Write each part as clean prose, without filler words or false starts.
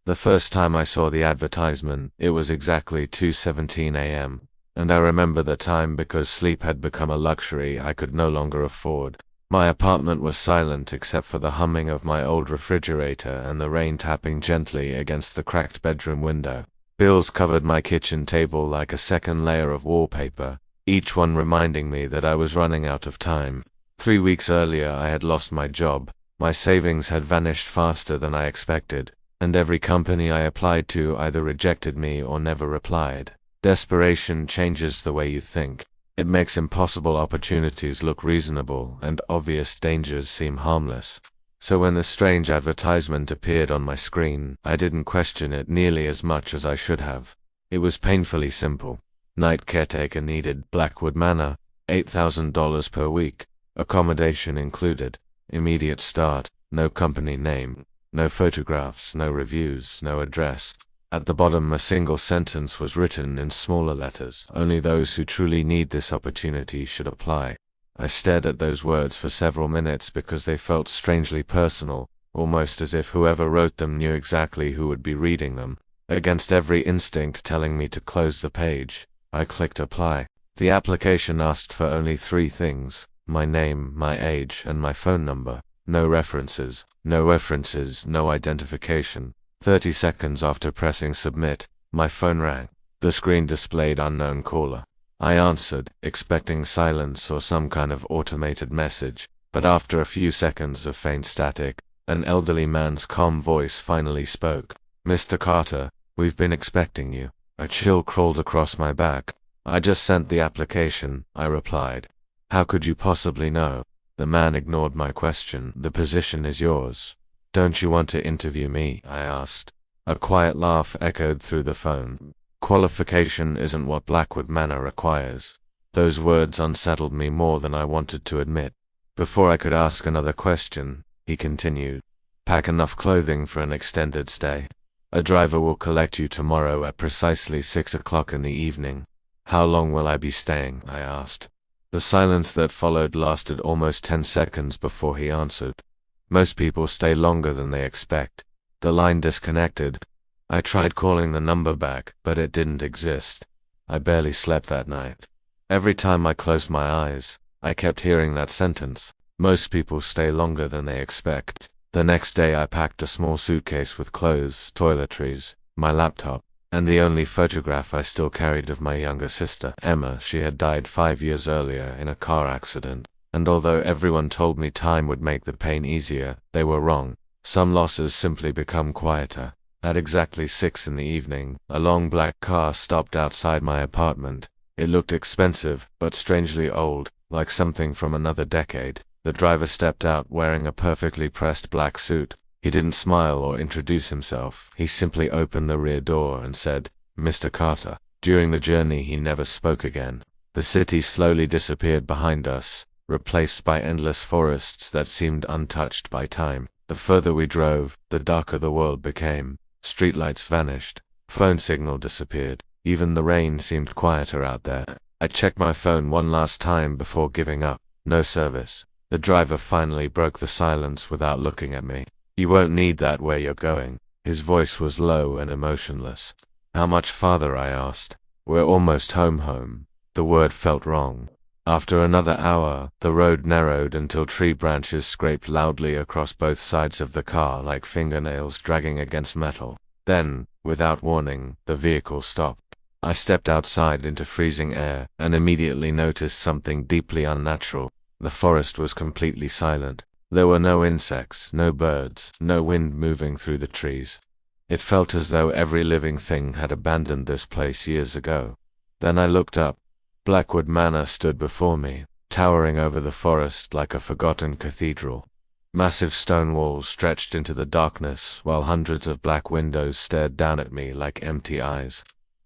The first time I saw the advertisement, it was exactly 2:17 a.m., and I remember the time because sleep had become a luxury I could no longer afford. My apartment was silent except for the humming of my old refrigerator and the rain tapping gently against the cracked bedroom window. Bills covered my kitchen table like a second layer of wallpaper, each one reminding me that I was running out of time. 3 weeks earlier I had lost my job, my savings had vanished faster than I expected, and every company I applied to either rejected me or never replied. Desperation changes the way you think. It makes impossible opportunities look reasonable and obvious dangers seem harmless. So when the strange advertisement appeared on my screen, I didn't question it nearly as much as I should have. It was painfully simple. Night caretaker needed, Blackwood Manor, $8,000 per week, accommodation included, immediate start, no company name, no photographs, no reviews, no address. At the bottom a single sentence was written in smaller letters. Only those who truly need this opportunity should apply. I stared at those words for several minutes because they felt strangely personal, almost as if whoever wrote them knew exactly who would be reading them. Against every instinct telling me to close the page, I clicked apply. The application asked for only 3 things: my name, my age, and my phone number. No references, no identification. 30 seconds after pressing submit, my phone rang. The screen displayed unknown caller. I answered, expecting silence or some kind of automated message, but after a few seconds of faint static, an elderly man's calm voice finally spoke. "Mr. Carter, we've been expecting you." A chill crawled across my back. "I just sent the application," I replied. "How could you possibly know?" The man ignored my question. "The position is yours. Don't you want to interview me?" I asked. A quiet laugh echoed through the phone. "Qualification isn't what Blackwood Manor requires." Those words unsettled me more than I wanted to admit. Before I could ask another question, he continued, "Pack enough clothing for an extended stay. A driver will collect you tomorrow at precisely 6 o'clock in the evening." "How long will I be staying?" I asked. The silence that followed lasted almost 10 seconds before he answered. "Most people stay longer than they expect." The line disconnected. I tried calling the number back, but it didn't exist. I barely slept that night. Every time I closed my eyes, I kept hearing that sentence. Most people stay longer than they expect. The next day I packed a small suitcase with clothes, toiletries, my laptop, and the only photograph I still carried of my younger sister, Emma. She had died 5 years earlier in a car accident. And although everyone told me time would make the pain easier, they were wrong. Some losses simply become quieter. At exactly 6 in the evening, a long black car stopped outside my apartment. It looked expensive, but strangely old, like something from another decade. The driver stepped out wearing a perfectly pressed black suit. He didn't smile or introduce himself. He simply opened the rear door and said, "Mr. Carter." During the journey he never spoke again. The city slowly disappeared behind us, replaced by endless forests that seemed untouched by time. The further we drove, the darker the world became. Streetlights vanished. Phone signal disappeared. Even the rain seemed quieter out there. I checked my phone one last time before giving up. No service. The driver finally broke the silence without looking at me. "You won't need that where you're going." His voice was low and emotionless. "How much farther?" I asked. "We're almost home." The word felt wrong. After another hour, the road narrowed until tree branches scraped loudly across both sides of the car like fingernails dragging against metal. Then, without warning, the vehicle stopped. I stepped outside into freezing air and immediately noticed something deeply unnatural. The forest was completely silent. There were no insects, no birds, no wind moving through the trees. It felt as though every living thing had abandoned this place years ago. Then I looked up. Blackwood Manor stood before me, towering over the forest like a forgotten cathedral. Massive stone walls stretched into the darkness, while hundreds of black windows stared down at me like empty eyes.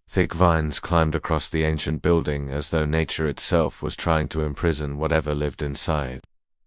Thick vines climbed across the ancient building as though nature itself was trying to imprison whatever lived inside.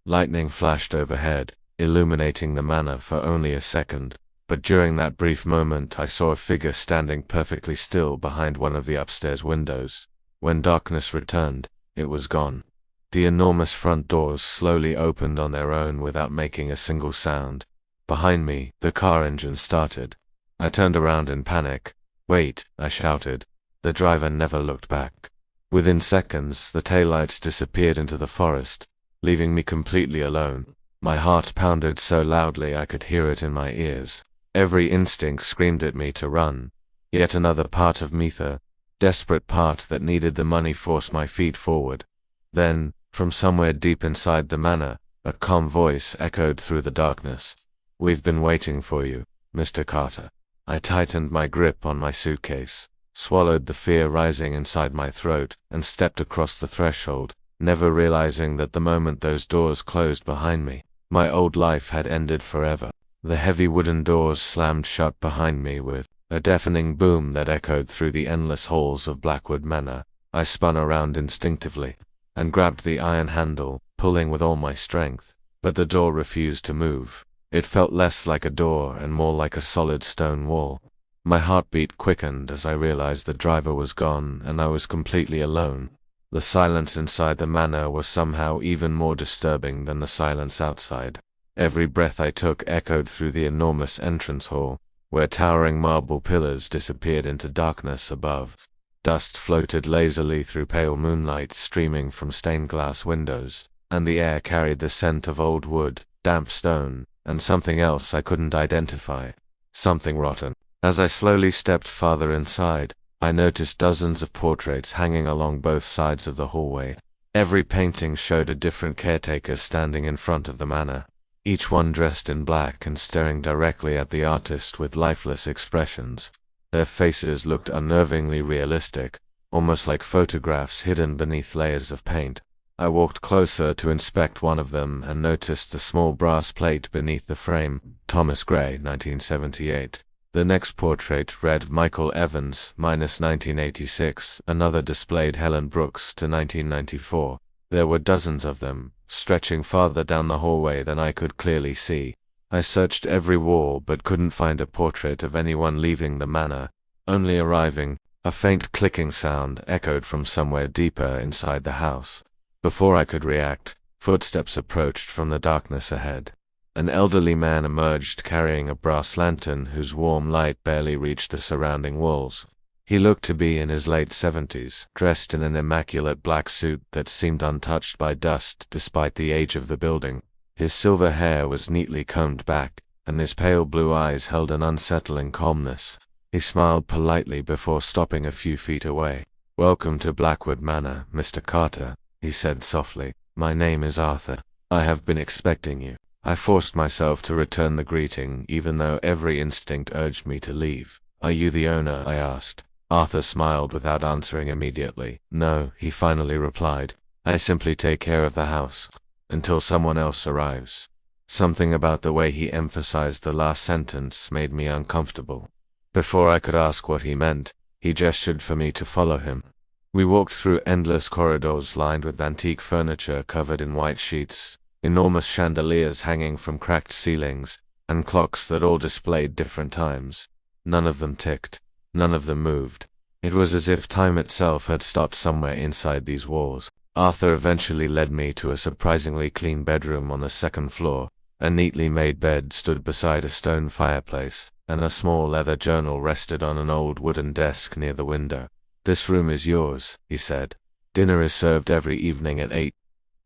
Lightning flashed overhead, illuminating the manor for only a second, but during that brief moment I saw a figure standing perfectly still behind one of the upstairs windows. When darkness returned, it was gone. The enormous front doors slowly opened on their own without making a single sound. Behind me, the car engine started. I turned around in panic. "Wait," I shouted. The driver never looked back. Within seconds, the taillights disappeared into the forest, leaving me completely alone. My heart pounded so loudly I could hear it in my ears. Every instinct screamed at me to run. Yet another part of me, the desperate part that needed the money, forced my feet forward. Then, from somewhere deep inside the manor, a calm voice echoed through the darkness. "We've been waiting for you, Mr. Carter." I tightened my grip on my suitcase, swallowed the fear rising inside my throat, and stepped across the threshold, never realizing that the moment those doors closed behind me, my old life had ended forever. The heavy wooden doors slammed shut behind me with a deafening boom that echoed through the endless halls of Blackwood Manor. I spun around instinctively and grabbed the iron handle, pulling with all my strength, but the door refused to move. It felt less like a door and more like a solid stone wall. My heartbeat quickened as I realized the driver was gone and I was completely alone. The silence inside the manor was somehow even more disturbing than the silence outside. Every breath I took echoed through the enormous entrance hall, where towering marble pillars disappeared into darkness above. Dust floated lazily through pale moonlight streaming from stained glass windows, and the air carried the scent of old wood, damp stone, and something else I couldn't identify. Something rotten. As I slowly stepped farther inside, I noticed dozens of portraits hanging along both sides of the hallway. Every painting showed a different caretaker standing in front of the manor, each one dressed in black and staring directly at the artist with lifeless expressions. Their faces looked unnervingly realistic, almost like photographs hidden beneath layers of paint. I walked closer to inspect one of them and noticed the small brass plate beneath the frame, Thomas Gray, 1978. The next portrait read Michael Evans, -1986, another displayed Helen Brooks to 1994. There were dozens of them, stretching farther down the hallway than I could clearly see. I searched every wall but couldn't find a portrait of anyone leaving the manor, only arriving. A faint clicking sound echoed from somewhere deeper inside the house. Before I could react, footsteps approached from the darkness ahead. An elderly man emerged carrying a brass lantern whose warm light barely reached the surrounding walls. He looked to be in his late 70s, dressed in an immaculate black suit that seemed untouched by dust despite the age of the building. His silver hair was neatly combed back, and his pale blue eyes held an unsettling calmness. He smiled politely before stopping a few feet away. "Welcome to Blackwood Manor, Mr. Carter," he said softly. "My name is Arthur. I have been expecting you." I forced myself to return the greeting even though every instinct urged me to leave. "Are you the owner?" I asked. Arthur smiled without answering immediately. "No," he finally replied. "I simply take care of the house until someone else arrives." Something about the way he emphasized the last sentence made me uncomfortable. Before I could ask what he meant, he gestured for me to follow him. We walked through endless corridors lined with antique furniture covered in white sheets, enormous chandeliers hanging from cracked ceilings, and clocks that all displayed different times. None of them ticked. None of them moved. It was as if time itself had stopped somewhere inside these walls. Arthur eventually led me to a surprisingly clean bedroom on the second floor. A neatly made bed stood beside a stone fireplace, and a small leather journal rested on an old wooden desk near the window. "This room is yours," he said. "Dinner is served every evening at 8.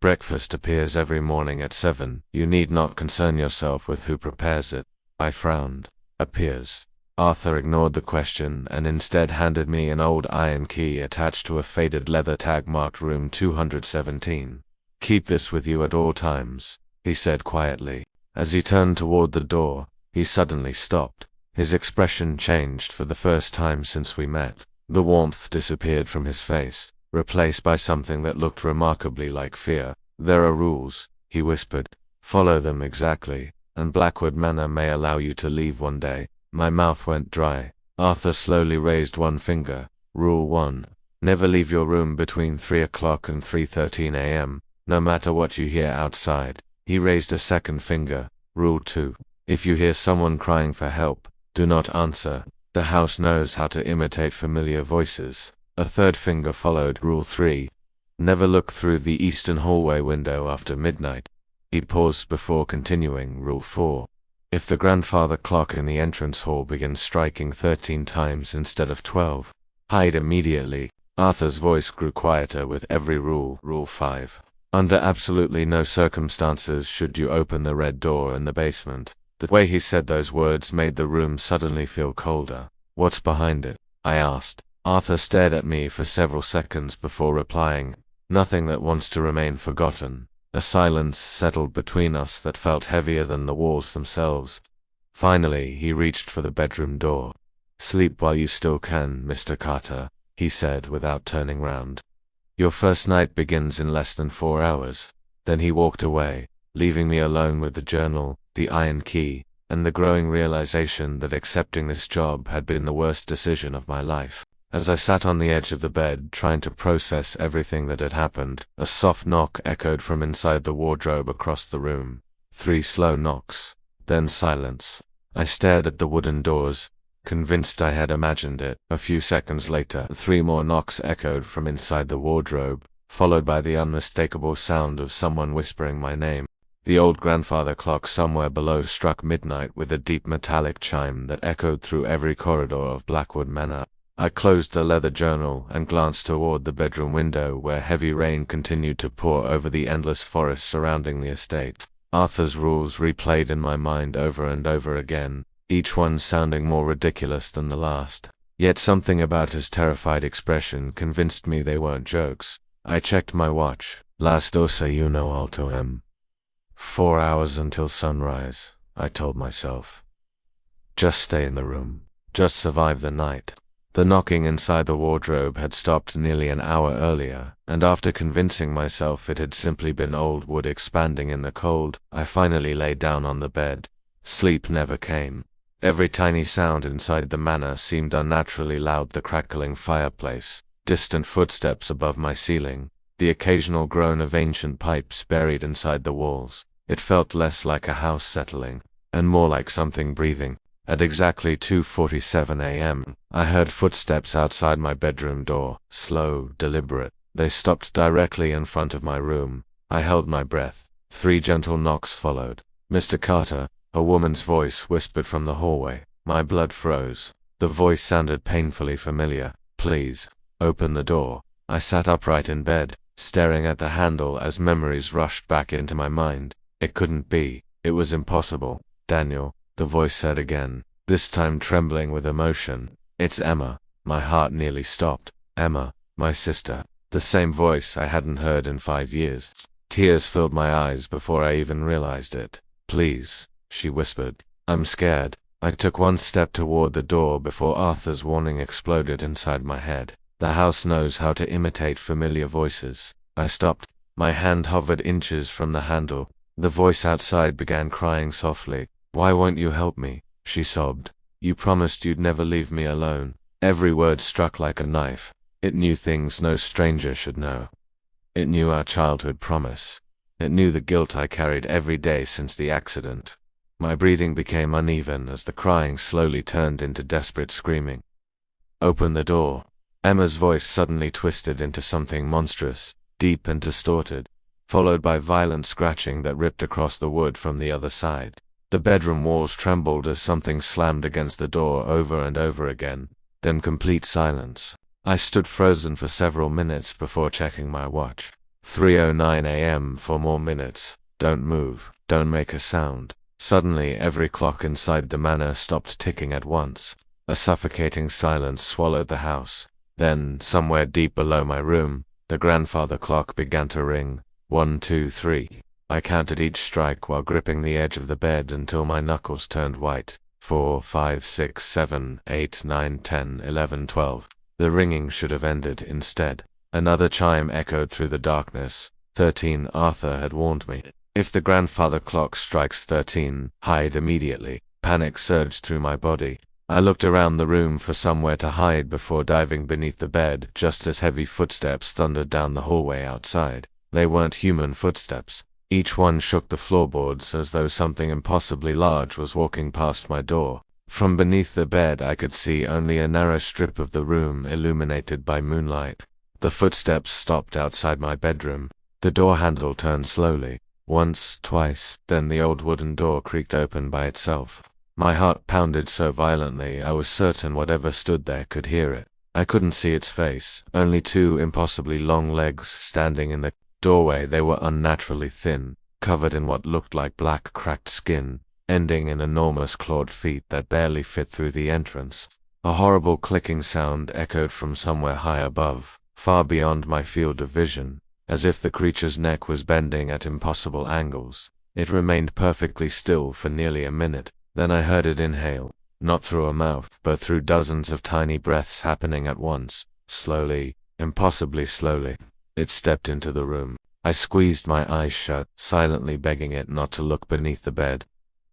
Breakfast appears every morning at 7. You need not concern yourself with who prepares it." I frowned. "Appears?" Arthur ignored the question and instead handed me an old iron key attached to a faded leather tag marked Room 217. "Keep this with you at all times," he said quietly. As he turned toward the door, he suddenly stopped. His expression changed for the first time since we met. The warmth disappeared from his face, replaced by something that looked remarkably like fear. "There are rules," he whispered. "Follow them exactly, and Blackwood Manor may allow you to leave one day." My mouth went dry. Arthur slowly raised one finger. "Rule 1. Never leave your room between 3 o'clock and 3:13 a.m., no matter what you hear outside." He raised a second finger. "Rule 2. If you hear someone crying for help, do not answer. The house knows how to imitate familiar voices." A third finger followed. "Rule 3. Never look through the eastern hallway window after midnight." He paused before continuing. "Rule 4. If the grandfather clock in the entrance hall begins striking 13 times instead of 12, hide immediately. Arthur's voice grew quieter with every rule. Rule 5. Under absolutely no circumstances should you open the red door in the basement. The way he said those words made the room suddenly feel colder. What's behind it? I asked. Arthur stared at me for several seconds before replying, nothing that wants to remain forgotten. A silence settled between us that felt heavier than the walls themselves. Finally, he reached for the bedroom door. Sleep while you still can, Mr. Carter, he said without turning round. Your first night begins in less than 4 hours. Then he walked away, leaving me alone with the journal, the iron key, and the growing realization that accepting this job had been the worst decision of my life. As I sat on the edge of the bed trying to process everything that had happened, a soft knock echoed from inside the wardrobe across the room. 3 slow knocks, then silence. I stared at the wooden doors, convinced I had imagined it. A few seconds later, 3 more knocks echoed from inside the wardrobe, followed by the unmistakable sound of someone whispering my name. The old grandfather clock somewhere below struck midnight with a deep metallic chime that echoed through every corridor of Blackwood Manor. I closed the leather journal and glanced toward the bedroom window where heavy rain continued to pour over the endless forest surrounding the estate. Arthur's rules replayed in my mind over and over again, each one sounding more ridiculous than the last. Yet something about his terrified expression convinced me they weren't jokes. I checked my watch. Las 12:01 alto m. 4 hours until sunrise, I told myself. Just stay in the room. Just survive the night. The knocking inside the wardrobe had stopped nearly an hour earlier, and after convincing myself it had simply been old wood expanding in the cold, I finally lay down on the bed. Sleep never came. Every tiny sound inside the manor seemed unnaturally loud: the crackling fireplace, distant footsteps above my ceiling, the occasional groan of ancient pipes buried inside the walls. It felt less like a house settling, and more like something breathing. At exactly 2:47 a.m., I heard footsteps outside my bedroom door, slow, deliberate. They stopped directly in front of my room. I held my breath. 3 gentle knocks followed. Mr. Carter, a woman's voice whispered from the hallway. My blood froze. The voice sounded painfully familiar. Please, open the door. I sat upright in bed, staring at the handle as memories rushed back into my mind. It couldn't be. It was impossible. Daniel, the voice said again, this time trembling with emotion. It's Emma. My heart nearly stopped. Emma, my sister. The same voice I hadn't heard in 5 years. Tears filled my eyes before I even realized it. Please, she whispered. I'm scared. I took one step toward the door before Arthur's warning exploded inside my head. The house knows how to imitate familiar voices. I stopped. My hand hovered inches from the handle. The voice outside began crying softly. Why won't you help me? She sobbed. You promised you'd never leave me alone. Every word struck like a knife. It knew things no stranger should know. It knew our childhood promise. It knew the guilt I carried every day since the accident. My breathing became uneven as the crying slowly turned into desperate screaming. Open the door. Emma's voice suddenly twisted into something monstrous, deep and distorted, followed by violent scratching that ripped across the wood from the other side. The bedroom walls trembled as something slammed against the door over and over again, then complete silence. I stood frozen for several minutes before checking my watch. 3:09 a.m. 4 more minutes. Don't move. Don't make a sound. Suddenly every clock inside the manor stopped ticking at once. A suffocating silence swallowed the house. Then, somewhere deep below my room, the grandfather clock began to ring. 1, 2, 3. I counted each strike while gripping the edge of the bed until my knuckles turned white. 4, 5, 6, 7, 8, 9, 10, 11, 12. The ringing should have ended instead. Another chime echoed through the darkness. 13. Arthur had warned me. If the grandfather clock strikes 13, hide immediately. Panic surged through my body. I looked around the room for somewhere to hide before diving beneath the bed just as heavy footsteps thundered down the hallway outside. They weren't human footsteps. Each one shook the floorboards as though something impossibly large was walking past my door. From beneath the bed I could see only a narrow strip of the room illuminated by moonlight. The footsteps stopped outside my bedroom. The door handle turned slowly. Once, twice, then the old wooden door creaked open by itself. My heart pounded so violently I was certain whatever stood there could hear it. I couldn't see its face, only two impossibly long legs standing in the doorway. They were unnaturally thin, covered in what looked like black cracked skin, ending in enormous clawed feet that barely fit through the entrance. A horrible clicking sound echoed from somewhere high above, far beyond my field of vision, as if the creature's neck was bending at impossible angles. It remained perfectly still for nearly a minute. Then I heard it inhale, not through a mouth, but through dozens of tiny breaths happening at once, slowly, impossibly slowly. It stepped into the room. I squeezed my eyes shut, silently begging it not to look beneath the bed.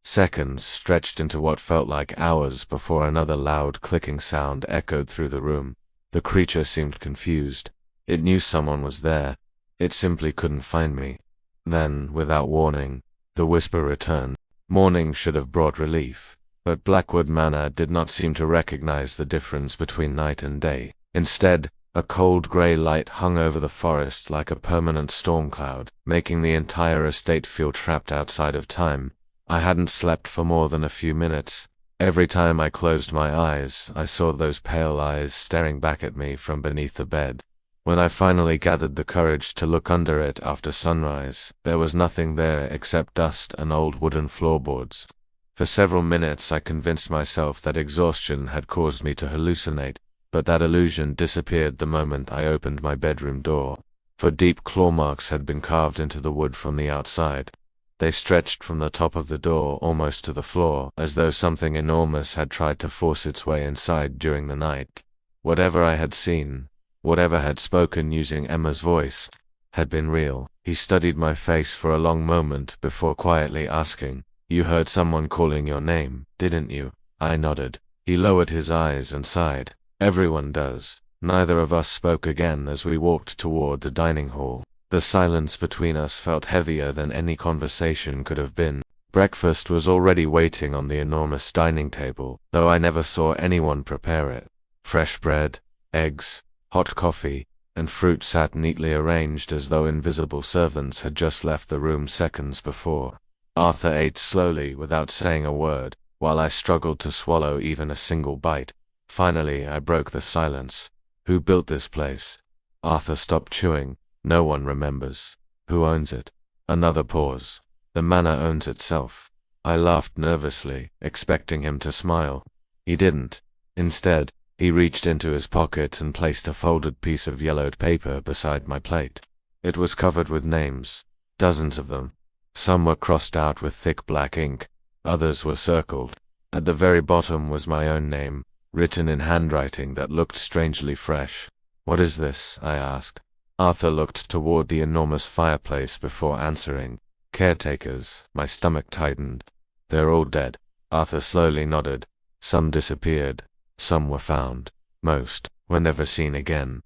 Seconds stretched into what felt like hours before another loud clicking sound echoed through the room. The creature seemed confused. It knew someone was there. It simply couldn't find me. Then, without warning, the whisper returned. Morning should have brought relief, but Blackwood Manor did not seem to recognize the difference between night and day. Instead, a cold grey light hung over the forest like a permanent storm cloud, making the entire estate feel trapped outside of time. I hadn't slept for more than a few minutes. Every time I closed my eyes, I saw those pale eyes staring back at me from beneath the bed. When I finally gathered the courage to look under it after sunrise, there was nothing there except dust and old wooden floorboards. For several minutes I convinced myself that exhaustion had caused me to hallucinate, but that illusion disappeared the moment I opened my bedroom door, for deep claw marks had been carved into the wood from the outside. They stretched from the top of the door almost to the floor, as though something enormous had tried to force its way inside during the night. Whatever I had seen, whatever had spoken using Emma's voice, had been real. He studied my face for a long moment before quietly asking, "You heard someone calling your name, didn't you?" I nodded. He lowered his eyes and sighed. "Everyone does." Neither of us spoke again as we walked toward the dining hall. The silence between us felt heavier than any conversation could have been. Breakfast was already waiting on the enormous dining table, though I never saw anyone prepare it. Fresh bread, eggs, hot coffee, and fruit sat neatly arranged as though invisible servants had just left the room seconds before. Arthur ate slowly without saying a word, while I struggled to swallow even a single bite. Finally, I broke the silence. "Who built this place?" Arthur stopped chewing. "No one remembers." "Who owns it?" Another pause. "The manor owns itself." I laughed nervously, expecting him to smile. He didn't. Instead, he reached into his pocket and placed a folded piece of yellowed paper beside my plate. It was covered with names, dozens of them. Some were crossed out with thick black ink, others were circled. At the very bottom was my own name, written in handwriting that looked strangely fresh. "What is this?" I asked. Arthur looked toward the enormous fireplace before answering. "Caretakers." My stomach tightened. "They're all dead." Arthur slowly nodded. "Some disappeared. Some were found. Most were never seen again."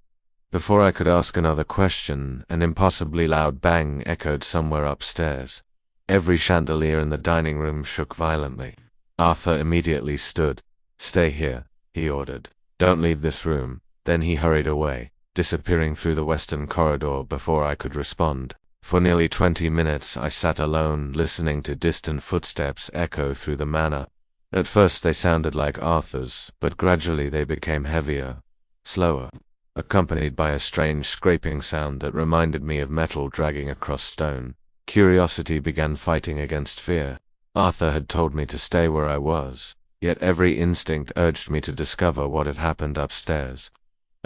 Before I could ask another question, an impossibly loud bang echoed somewhere upstairs. Every chandelier in the dining room shook violently. Arthur immediately stood. "Stay here," he ordered. "Don't leave this room." Then he hurried away, disappearing through the western corridor before I could respond. For nearly 20 minutes I sat alone, listening to distant footsteps echo through the manor. At first they sounded like Arthur's, but gradually they became heavier, slower, accompanied by a strange scraping sound that reminded me of metal dragging across stone. Curiosity began fighting against fear. Arthur had told me to stay where I was, yet every instinct urged me to discover what had happened upstairs.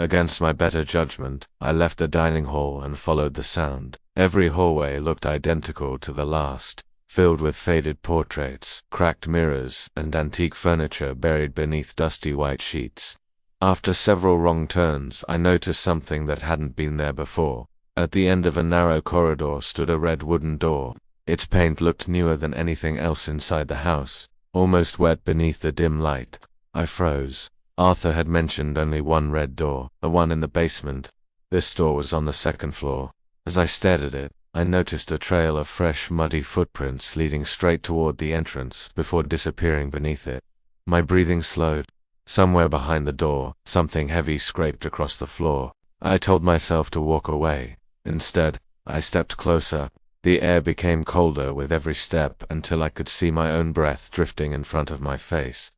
Against my better judgment, I left the dining hall and followed the sound. Every hallway looked identical to the last, filled with faded portraits, cracked mirrors, and antique furniture buried beneath dusty white sheets. After several wrong turns, I noticed something that hadn't been there before. At the end of a narrow corridor stood a red wooden door. Its paint looked newer than anything else inside the house, almost wet beneath the dim light. I froze. Arthur had mentioned only one red door, the one in the basement. This door was on the second floor. As I stared at it, I noticed a trail of fresh, muddy footprints leading straight toward the entrance before disappearing beneath it. My breathing slowed. Somewhere behind the door, something heavy scraped across the floor. I told myself to walk away. Instead, I stepped closer. The air became colder with every step until I could see my own breath drifting in front of my face.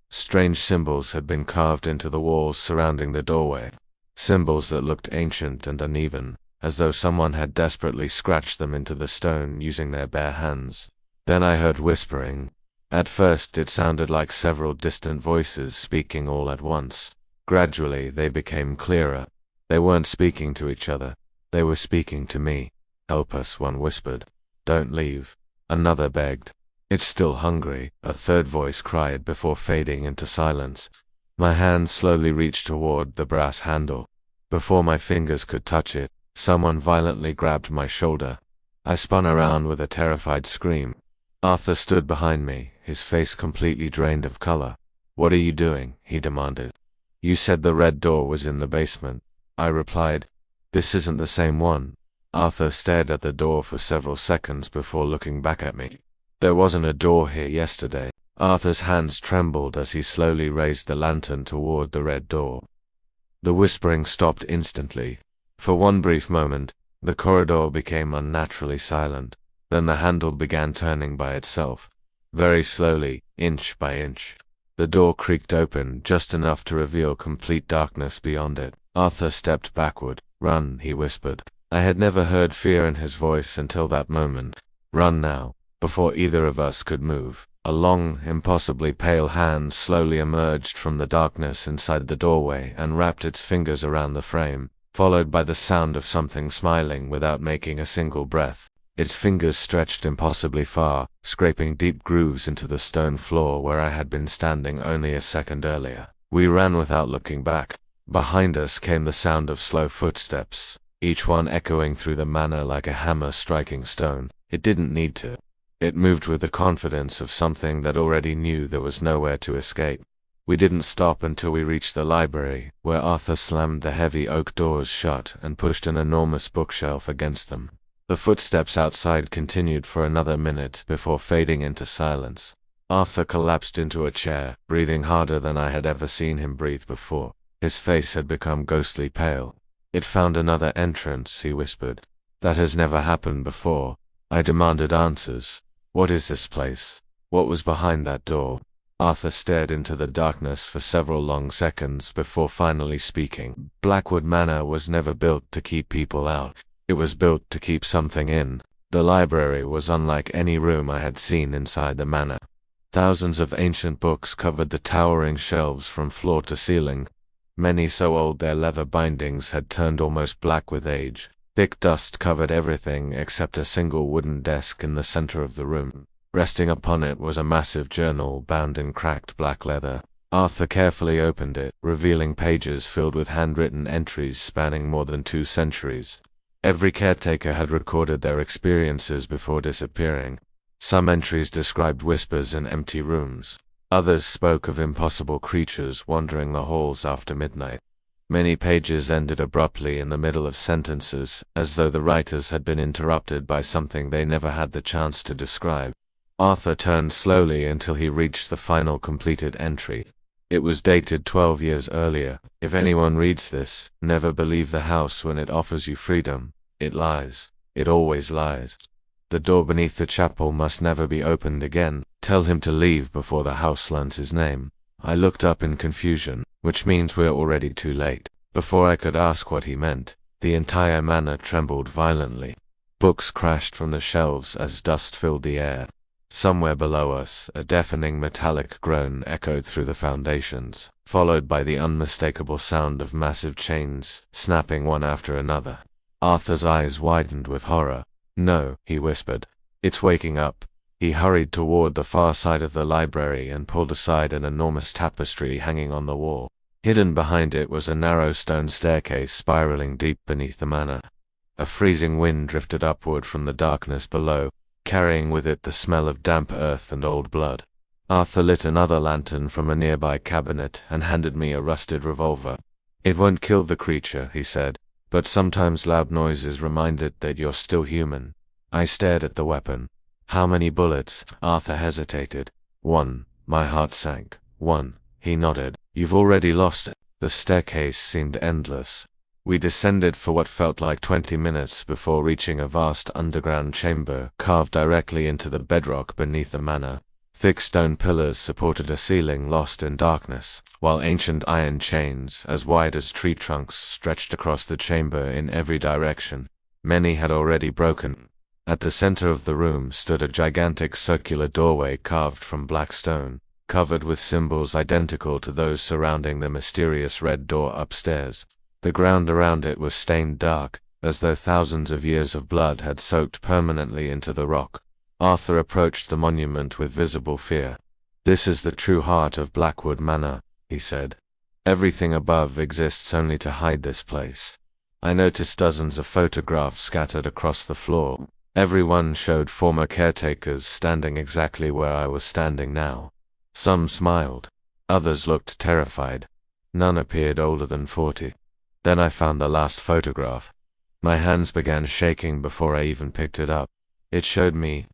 Strange symbols had been carved into the walls surrounding the doorway, symbols that looked ancient and uneven, as though someone had desperately scratched them into the stone using their bare hands. Then I heard whispering. At first it sounded like several distant voices speaking all at once. Gradually they became clearer. They weren't speaking to each other. They were speaking to me. "Help us," one whispered. "Don't leave," another begged. "It's still hungry," a third voice cried before fading into silence. My hand slowly reached toward the brass handle. Before my fingers could touch it, someone violently grabbed my shoulder. I spun around with a terrified scream. Arthur stood behind me, his face completely drained of color. "What are you doing?" he demanded. "You said the red door was in the basement," I replied. "This isn't the same one." Arthur stared at the door for several seconds before looking back at me. "There wasn't a door here yesterday." Arthur's hands trembled as he slowly raised the lantern toward the red door. The whispering stopped instantly. For one brief moment, the corridor became unnaturally silent. Then the handle began turning by itself. Very slowly, inch by inch. The door creaked open just enough to reveal complete darkness beyond it. Arthur stepped backward. "Run," he whispered. I had never heard fear in his voice until that moment. "Run now." Before either of us could move, a long, impossibly pale hand slowly emerged from the darkness inside the doorway and wrapped its fingers around the frame, followed by the sound of something smiling without making a single breath. Its fingers stretched impossibly far, scraping deep grooves into the stone floor where I had been standing only a second earlier. We ran without looking back. Behind us came the sound of slow footsteps, each one echoing through the manor like a hammer striking stone. It didn't need to. It moved with the confidence of something that already knew there was nowhere to escape. We didn't stop until we reached the library, where Arthur slammed the heavy oak doors shut and pushed an enormous bookshelf against them. The footsteps outside continued for another minute before fading into silence. Arthur collapsed into a chair, breathing harder than I had ever seen him breathe before. His face had become ghostly pale. "It found another entrance," he whispered. "That has never happened before." I demanded answers. "What is this place? What was behind that door?" Arthur stared into the darkness for several long seconds before finally speaking. "Blackwood Manor was never built to keep people out. It was built to keep something in." The library was unlike any room I had seen inside the manor. Thousands of ancient books covered the towering shelves from floor to ceiling, many so old their leather bindings had turned almost black with age. Thick dust covered everything except a single wooden desk in the center of the room. Resting upon it was a massive journal bound in cracked black leather. Arthur carefully opened it, revealing pages filled with handwritten entries spanning more than 2 centuries. Every caretaker had recorded their experiences before disappearing. Some entries described whispers in empty rooms. Others spoke of impossible creatures wandering the halls after midnight. Many pages ended abruptly in the middle of sentences, as though the writers had been interrupted by something they never had the chance to describe. Arthur turned slowly until he reached the final completed entry. It was dated 12 years earlier. "If anyone reads this, never believe the house when it offers you freedom. It lies. It always lies. The door beneath the chapel must never be opened again. Tell him to leave before the house learns his name." I looked up in confusion, which means we're already too late. Before I could ask what he meant, the entire manor trembled violently. Books crashed from the shelves as dust filled the air. Somewhere below us, a deafening metallic groan echoed through the foundations, followed by the unmistakable sound of massive chains snapping one after another. Arthur's eyes widened with horror. "No," he whispered. "It's waking up." He hurried toward the far side of the library and pulled aside an enormous tapestry hanging on the wall. Hidden behind it was a narrow stone staircase spiraling deep beneath the manor. A freezing wind drifted upward from the darkness below, carrying with it the smell of damp earth and old blood. Arthur lit another lantern from a nearby cabinet and handed me a rusted revolver. "It won't kill the creature," he said, "but sometimes loud noises remind it that you're still human." I stared at the weapon. "How many bullets?" Arthur hesitated. "1." My heart sank. "1." He nodded. "You've already lost it." The staircase seemed endless. We descended for what felt like 20 minutes before reaching a vast underground chamber carved directly into the bedrock beneath the manor. Thick stone pillars supported a ceiling lost in darkness, while ancient iron chains, as wide as tree trunks, stretched across the chamber in every direction. Many had already broken. At the center of the room stood a gigantic circular doorway carved from black stone, covered with symbols identical to those surrounding the mysterious red door upstairs. The ground around it was stained dark, as though thousands of years of blood had soaked permanently into the rock. Arthur approached the monument with visible fear. "This is the true heart of Blackwood Manor," he said. "Everything above exists only to hide this place." I noticed dozens of photographs scattered across the floor. Every one showed former caretakers standing exactly where I was standing now. Some smiled. Others looked terrified. None appeared older than 40. Then I found the last photograph. My hands began shaking before I even picked it up. It showed me,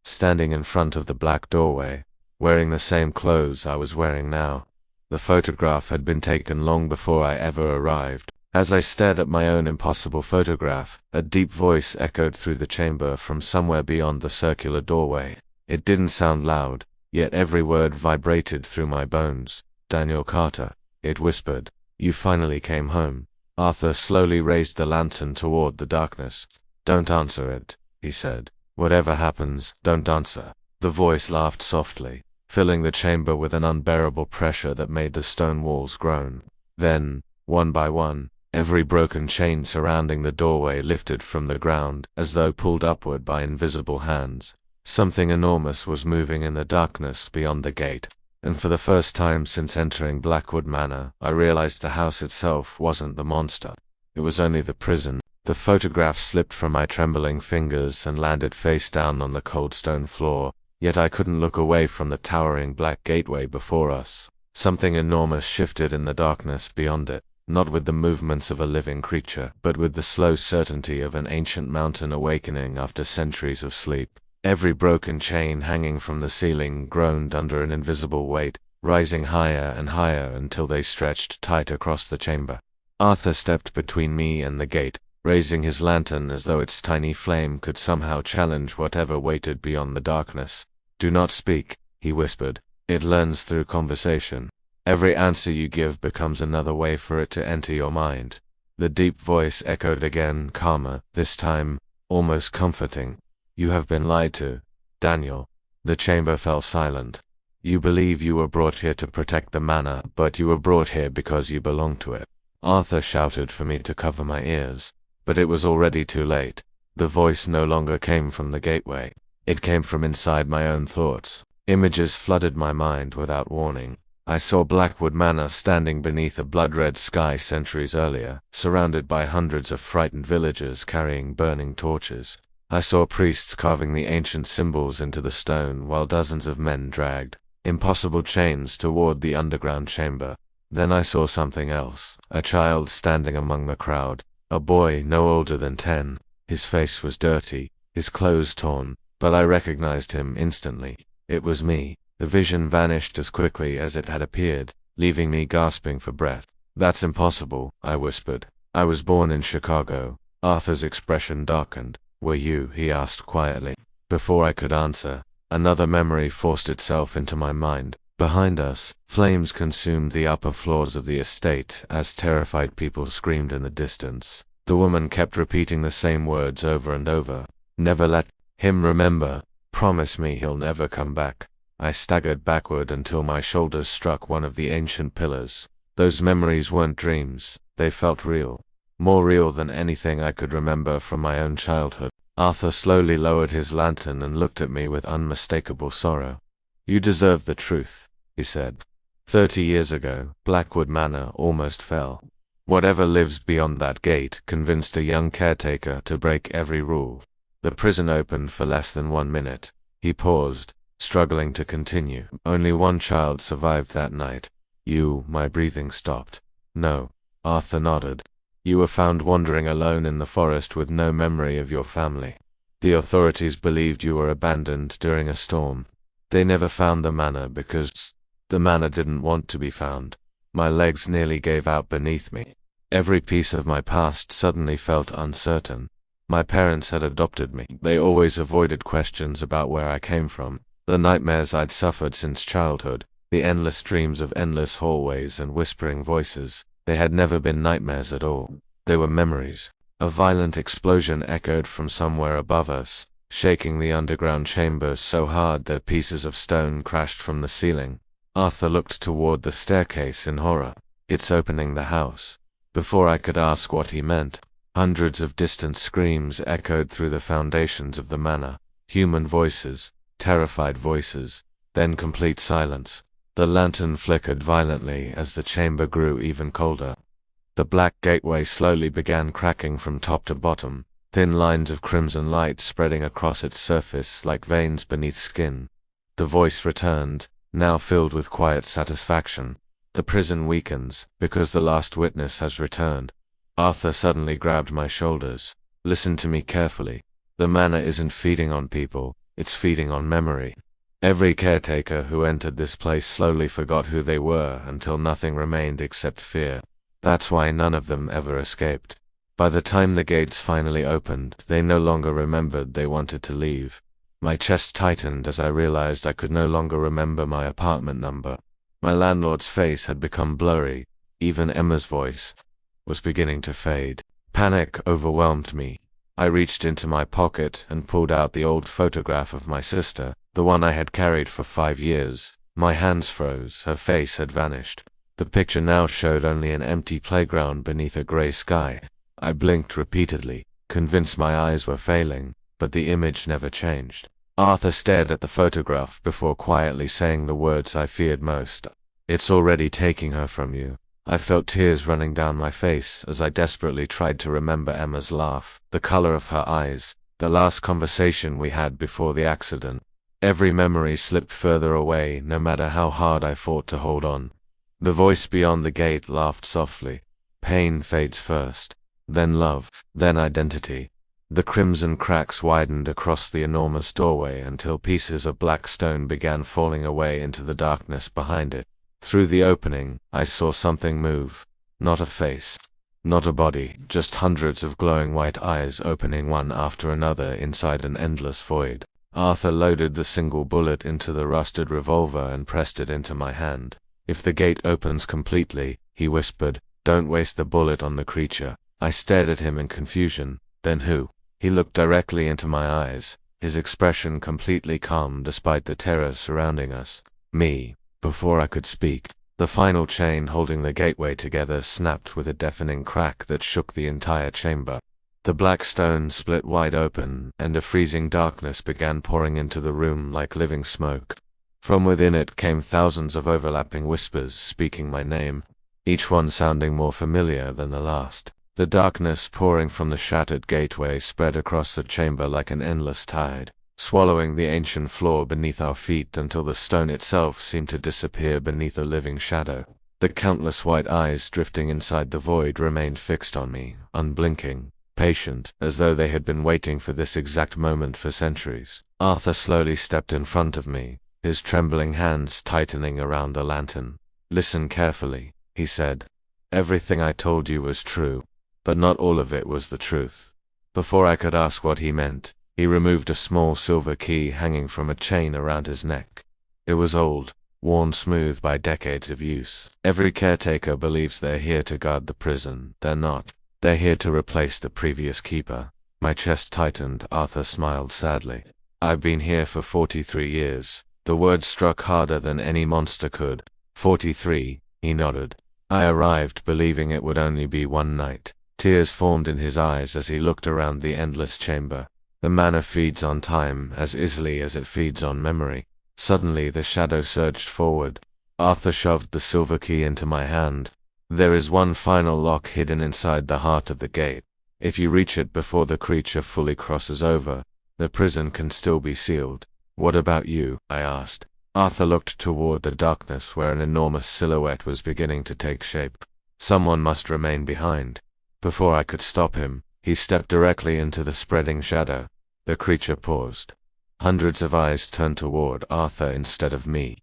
standing in front of the black doorway, wearing the same clothes I was wearing now. The photograph had been taken long before I ever arrived. As I stared at my own impossible photograph, a deep voice echoed through the chamber from somewhere beyond the circular doorway. It didn't sound loud, yet every word vibrated through my bones. "Daniel Carter," it whispered. "You finally came home." Arthur slowly raised the lantern toward the darkness. "Don't answer it," he said. "Whatever happens, don't answer." The voice laughed softly, filling the chamber with an unbearable pressure that made the stone walls groan. Then, one by one, every broken chain surrounding the doorway lifted from the ground, as though pulled upward by invisible hands. Something enormous was moving in the darkness beyond the gate. And for the first time since entering Blackwood Manor, I realized the house itself wasn't the monster. It was only the prison. The photograph slipped from my trembling fingers and landed face down on the cold stone floor, yet I couldn't look away from the towering black gateway before us. Something enormous shifted in the darkness beyond it, not with the movements of a living creature, but with the slow certainty of an ancient mountain awakening after centuries of sleep. Every broken chain hanging from the ceiling groaned under an invisible weight, rising higher and higher until they stretched tight across the chamber. Arthur stepped between me and the gate, raising his lantern as though its tiny flame could somehow challenge whatever waited beyond the darkness. "Do not speak," he whispered. "It learns through conversation. Every answer you give becomes another way for it to enter your mind." The deep voice echoed again, calmer, this time almost comforting. "You have been lied to, Daniel." The chamber fell silent. "You believe you were brought here to protect the manor, but you were brought here because you belong to it." Arthur shouted for me to cover my ears, but it was already too late. The voice no longer came from the gateway. It came from inside my own thoughts. Images flooded my mind without warning. I saw Blackwood Manor standing beneath a blood-red sky centuries earlier, surrounded by hundreds of frightened villagers carrying burning torches. I saw priests carving the ancient symbols into the stone while dozens of men dragged impossible chains toward the underground chamber. Then I saw something else, a child standing among the crowd, a boy no older than 10. His face was dirty, his clothes torn, but I recognized him instantly. It was me. The vision vanished as quickly as it had appeared, leaving me gasping for breath. "That's impossible," I whispered. "I was born in Chicago." Arthur's expression darkened. "Were you?" he asked quietly. Before I could answer, another memory forced itself into my mind. Behind us, flames consumed the upper floors of the estate as terrified people screamed in the distance. The woman kept repeating the same words over and over. "Never let him remember. Promise me he'll never come back." I staggered backward until my shoulders struck one of the ancient pillars. Those memories weren't dreams. They felt real. More real than anything I could remember from my own childhood. Arthur slowly lowered his lantern and looked at me with unmistakable sorrow. "You deserve the truth," he said. 30 years ago, Blackwood Manor almost fell. Whatever lives beyond that gate convinced a young caretaker to break every rule. The prison opened for less than 1 minute. He paused, struggling to continue. "Only one child survived that night. You." My breathing stopped. "No." Arthur nodded. "You were found wandering alone in the forest with no memory of your family. The authorities believed you were abandoned during a storm. They never found the manor because the manor didn't want to be found." My legs nearly gave out beneath me. Every piece of my past suddenly felt uncertain. My parents had adopted me. They always avoided questions about where I came from. The nightmares I'd suffered since childhood, the endless dreams of endless hallways and whispering voices, they had never been nightmares at all. They were memories. A violent explosion echoed from somewhere above us, shaking the underground chambers so hard that pieces of stone crashed from the ceiling. Arthur looked toward the staircase in horror. "It's opening the house." Before I could ask what he meant, hundreds of distant screams echoed through the foundations of the manor. Human voices, terrified voices, then complete silence. The lantern flickered violently as the chamber grew even colder. The black gateway slowly began cracking from top to bottom, thin lines of crimson light spreading across its surface like veins beneath skin. The voice returned, now filled with quiet satisfaction. "The prison weakens, because the last witness has returned." Arthur suddenly grabbed my shoulders. "Listen to me carefully. The manor isn't feeding on people, it's feeding on memory. Every caretaker who entered this place slowly forgot who they were until nothing remained except fear. That's why none of them ever escaped. By the time the gates finally opened, they no longer remembered they wanted to leave." My chest tightened as I realized I could no longer remember my apartment number. My landlord's face had become blurry. Even Emma's voice was beginning to fade. Panic overwhelmed me. I reached into my pocket and pulled out the old photograph of my sister, the one I had carried for 5 years. My hands froze, her face had vanished. The picture now showed only an empty playground beneath a gray sky. I blinked repeatedly, convinced my eyes were failing, but the image never changed. Arthur stared at the photograph before quietly saying the words I feared most. "It's already taking her from you." I felt tears running down my face as I desperately tried to remember Emma's laugh, the color of her eyes, the last conversation we had before the accident. Every memory slipped further away, no matter how hard I fought to hold on. The voice beyond the gate laughed softly. "Pain fades first, then love, then identity." The crimson cracks widened across the enormous doorway until pieces of black stone began falling away into the darkness behind it. Through the opening, I saw something move. Not a face, not a body, just hundreds of glowing white eyes opening one after another inside an endless void. Arthur loaded the single bullet into the rusted revolver and pressed it into my hand. "If the gate opens completely," he whispered, "don't waste the bullet on the creature." I stared at him in confusion. "Then who?" He looked directly into my eyes, his expression completely calm despite the terror surrounding us. "Me." Before I could speak, the final chain holding the gateway together snapped with a deafening crack that shook the entire chamber. The black stone split wide open, and a freezing darkness began pouring into the room like living smoke. From within it came thousands of overlapping whispers speaking my name, each one sounding more familiar than the last. The darkness pouring from the shattered gateway spread across the chamber like an endless tide, swallowing the ancient floor beneath our feet until the stone itself seemed to disappear beneath a living shadow. The countless white eyes drifting inside the void remained fixed on me, unblinking, patient, as though they had been waiting for this exact moment for centuries. Arthur slowly stepped in front of me, his trembling hands tightening around the lantern. "Listen carefully," he said. "Everything I told you was true, but not all of it was the truth." Before I could ask what he meant, he removed a small silver key hanging from a chain around his neck. It was old, worn smooth by decades of use. "Every caretaker believes they're here to guard the prison. They're not. They're here to replace the previous keeper." My chest tightened. Arthur smiled sadly. "I've been here for 43 years. The word struck harder than any monster could. 43, he nodded. I arrived believing it would only be one night. Tears formed in his eyes as he looked around the endless chamber. The manor feeds on time as easily as it feeds on memory. Suddenly the shadow surged forward. Arthur shoved the silver key into my hand. "There is one final lock hidden inside the heart of the gate. If you reach it before the creature fully crosses over, the prison can still be sealed." "What about you?" I asked. Arthur looked toward the darkness where an enormous silhouette was beginning to take shape. Someone must remain behind. Before I could stop him, he stepped directly into the spreading shadow. The creature paused. Hundreds of eyes turned toward Arthur instead of me.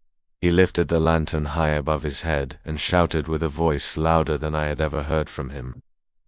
He lifted the lantern high above his head and shouted with a voice louder than I had ever heard from him.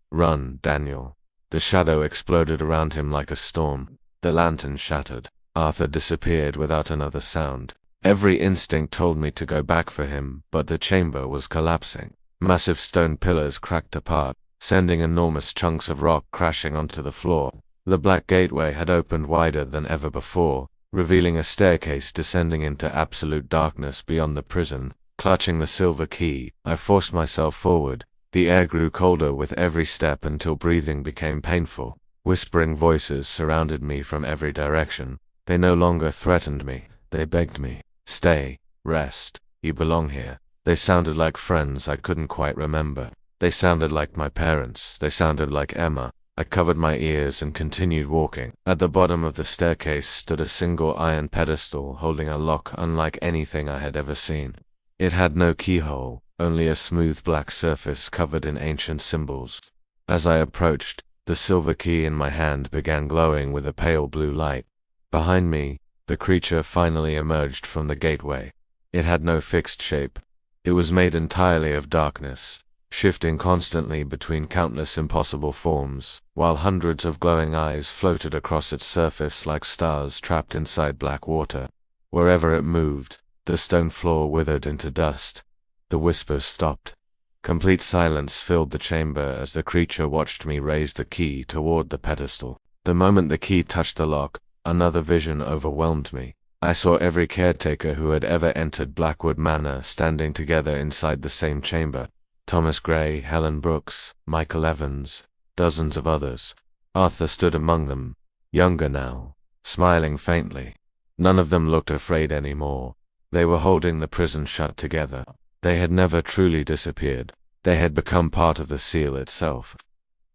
"Run, Daniel." The shadow exploded around him like a storm. The lantern shattered. Arthur disappeared without another sound. Every instinct told me to go back for him, but the chamber was collapsing. Massive stone pillars cracked apart, sending enormous chunks of rock crashing onto the floor. The black gateway had opened wider than ever before, revealing a staircase descending into absolute darkness beyond the prison. Clutching the silver key, I forced myself forward. The air grew colder with every step until breathing became painful. Whispering voices surrounded me from every direction. They no longer threatened me. They begged me. "Stay, rest, you belong here." They sounded like friends I couldn't quite remember. They sounded like my parents. They sounded like Emma. I covered my ears and continued walking. At the bottom of the staircase stood a single iron pedestal holding a lock unlike anything I had ever seen. It had no keyhole, only a smooth black surface covered in ancient symbols. As I approached, the silver key in my hand began glowing with a pale blue light. Behind me, the creature finally emerged from the gateway. It had no fixed shape. It was made entirely of darkness, shifting constantly between countless impossible forms, while hundreds of glowing eyes floated across its surface like stars trapped inside black water. Wherever it moved, the stone floor withered into dust. The whispers stopped. Complete silence filled the chamber as the creature watched me raise the key toward the pedestal. The moment the key touched the lock, another vision overwhelmed me. I saw every caretaker who had ever entered Blackwood Manor standing together inside the same chamber. Thomas Gray, Helen Brooks, Michael Evans, dozens of others. Arthur stood among them, younger now, smiling faintly. None of them looked afraid anymore. They were holding the prison shut together. They had never truly disappeared. They had become part of the seal itself.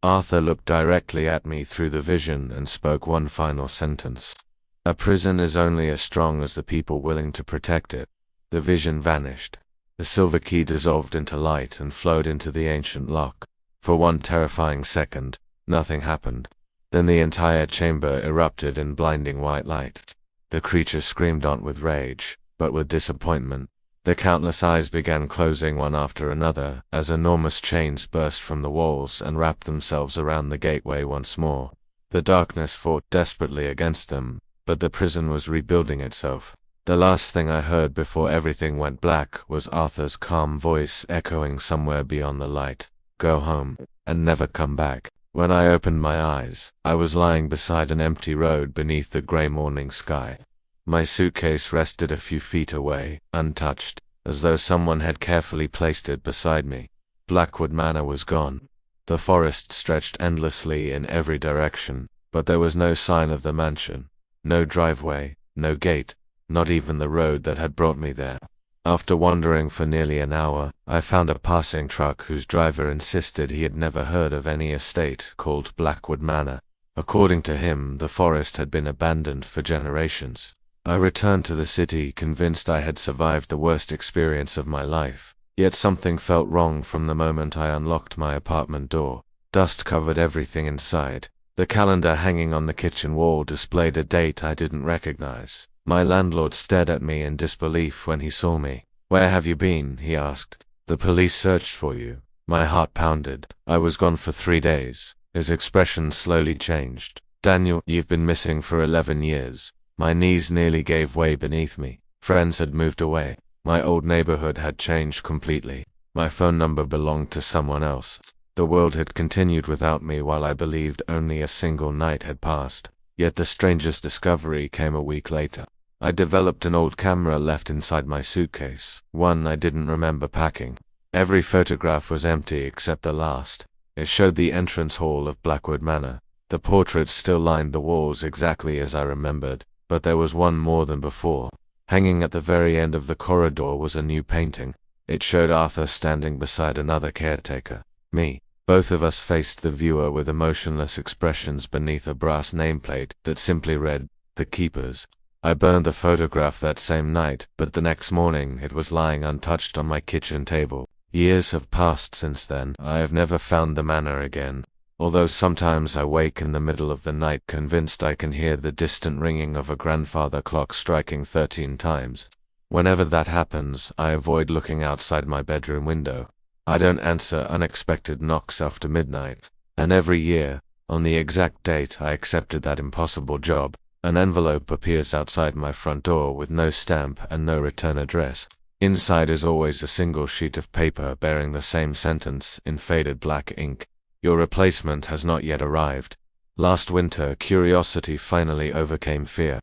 Arthur looked directly at me through the vision and spoke one final sentence. "A prison is only as strong as the people willing to protect it." The vision vanished. The silver key dissolved into light and flowed into the ancient lock. For one terrifying second, nothing happened. Then the entire chamber erupted in blinding white light. The creature screamed not with rage, but with disappointment. The countless eyes began closing one after another as enormous chains burst from the walls and wrapped themselves around the gateway once more. The darkness fought desperately against them, but the prison was rebuilding itself. The last thing I heard before everything went black was Arthur's calm voice echoing somewhere beyond the light. "Go home, and never come back." When I opened my eyes, I was lying beside an empty road beneath the gray morning sky. My suitcase rested a few feet away, untouched, as though someone had carefully placed it beside me. Blackwood Manor was gone. The forest stretched endlessly in every direction, but there was no sign of the mansion. No driveway, no gate, not even the road that had brought me there. After wandering for nearly an hour, I found a passing truck whose driver insisted he had never heard of any estate called Blackwood Manor. According to him, the forest had been abandoned for generations. I returned to the city convinced I had survived the worst experience of my life. Yet something felt wrong from the moment I unlocked my apartment door. Dust covered everything inside. The calendar hanging on the kitchen wall displayed a date I didn't recognize. My landlord stared at me in disbelief when he saw me. "Where have you been?" he asked. "The police searched for you." My heart pounded. "I was gone for 3 days. His expression slowly changed. "Daniel, you've been missing for 11 years. My knees nearly gave way beneath me. Friends had moved away. My old neighborhood had changed completely. My phone number belonged to someone else. The world had continued without me while I believed only a single night had passed. Yet the strangest discovery came a week later. I developed an old camera left inside my suitcase, one I didn't remember packing. Every photograph was empty except the last. It showed the entrance hall of Blackwood Manor. The portraits still lined the walls exactly as I remembered, but there was one more than before. Hanging at the very end of the corridor was a new painting. It showed Arthur standing beside another caretaker. Me. Both of us faced the viewer with emotionless expressions beneath a brass nameplate that simply read, "The Keepers." I burned the photograph that same night, but the next morning it was lying untouched on my kitchen table. Years have passed since then. I have never found the manor again. Although sometimes I wake in the middle of the night convinced I can hear the distant ringing of a grandfather clock striking 13 times. Whenever that happens, I avoid looking outside my bedroom window. I don't answer unexpected knocks after midnight. And every year, on the exact date I accepted that impossible job, an envelope appears outside my front door with no stamp and no return address. Inside is always a single sheet of paper bearing the same sentence in faded black ink. Your replacement has not yet arrived. Last winter, curiosity finally overcame fear.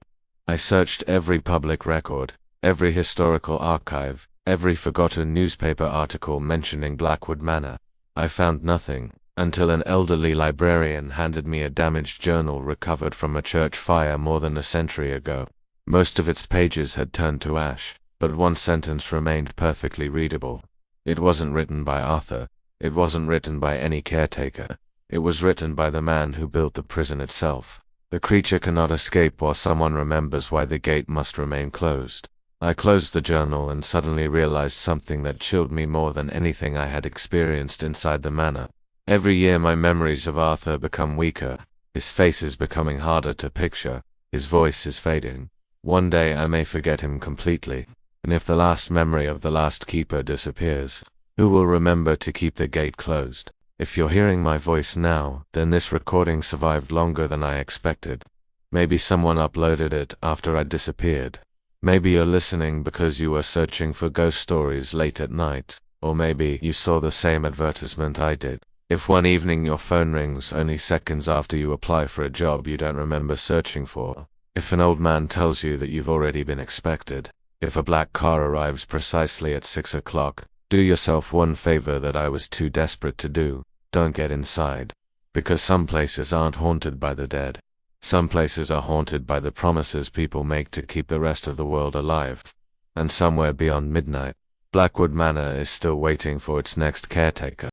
I searched every public record, every historical archive, every forgotten newspaper article mentioning Blackwood Manor. I found nothing, until an elderly librarian handed me a damaged journal recovered from a church fire more than a century ago. Most of its pages had turned to ash, but one sentence remained perfectly readable. It wasn't written by Arthur. It wasn't written by any caretaker. It was written by the man who built the prison itself. The creature cannot escape while someone remembers why the gate must remain closed. I closed the journal and suddenly realized something that chilled me more than anything I had experienced inside the manor. Every year my memories of Arthur become weaker. His face is becoming harder to picture. His voice is fading. One day I may forget him completely. And if the last memory of the last keeper disappears, who will remember to keep the gate closed? If you're hearing my voice now, then this recording survived longer than I expected. Maybe someone uploaded it after I disappeared. Maybe you're listening because you were searching for ghost stories late at night, or maybe you saw the same advertisement I did. If one evening your phone rings only seconds after you apply for a job you don't remember searching for, if an old man tells you that you've already been expected, if a black car arrives precisely at 6 o'clock, do yourself one favor that I was too desperate to do. Don't get inside. Because some places aren't haunted by the dead. Some places are haunted by the promises people make to keep the rest of the world alive. And somewhere beyond midnight, Blackwood Manor is still waiting for its next caretaker.